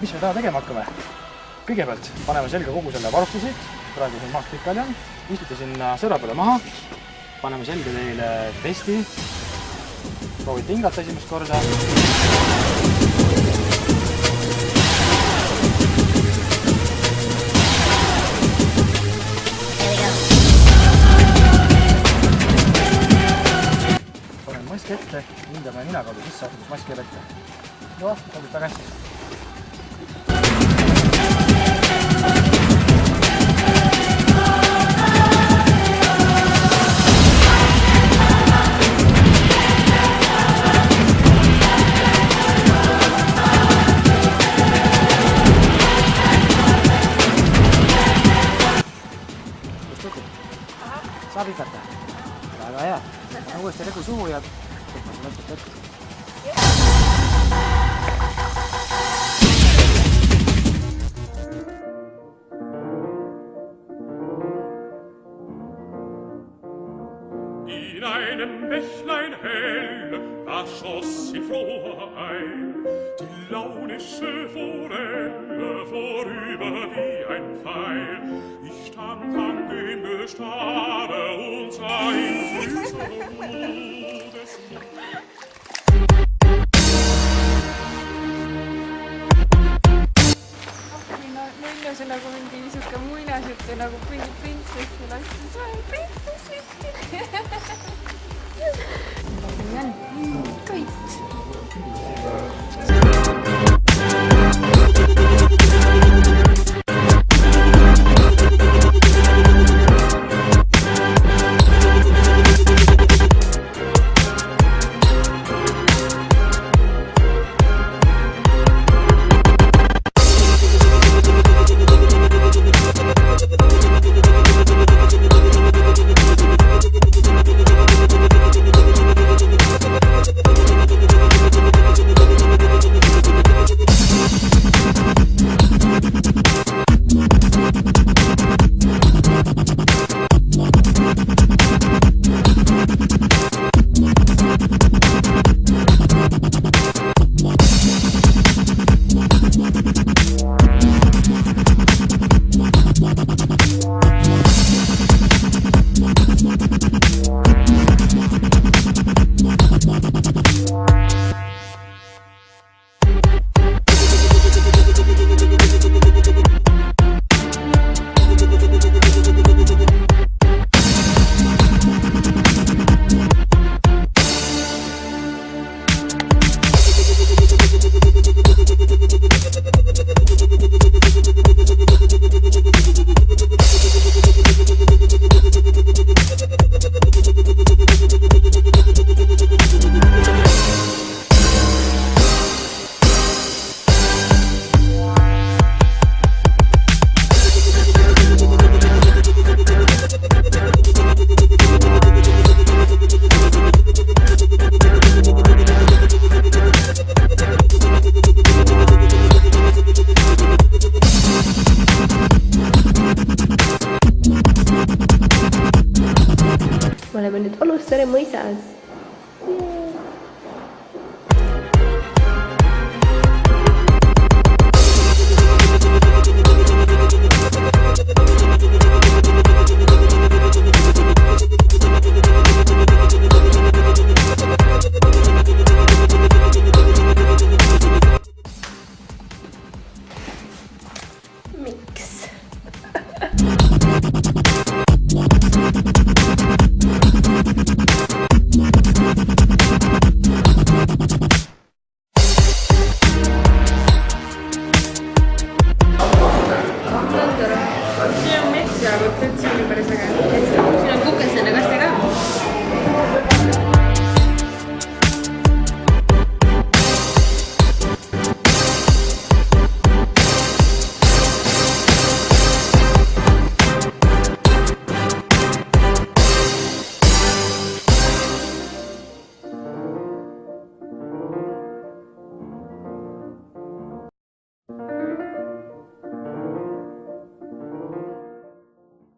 mis me täna tegema hakkame? Kõigepealt paneme selga kogu selle varustuse, praegu siin maast pikali on, istute sinna sõra peale maha, paneme selga teile testi, proovite hingata esimest korda. Panen maski ette, hindame nina kaudu sisse, asutust maski ette. Joo, sobib väga hästi. Saab ikata. Väga hea. Panen uuesti regu suhu ja võtma see lõpust ette. In einem Bächlein hell, da schoss sie froh ein, die launische Forelle vorüber wie ein Pfeil. Ich stand an dem Gestade und sah in süßer Ruhe des See nagu mingi niisuke muinasjutt nagu printsess ja lastis Kõit. Me oleme nüüd Alussaare mõisas. Miks? Siin on mets ja võtad siin päris äge. Siin on kukesenne kaste ka.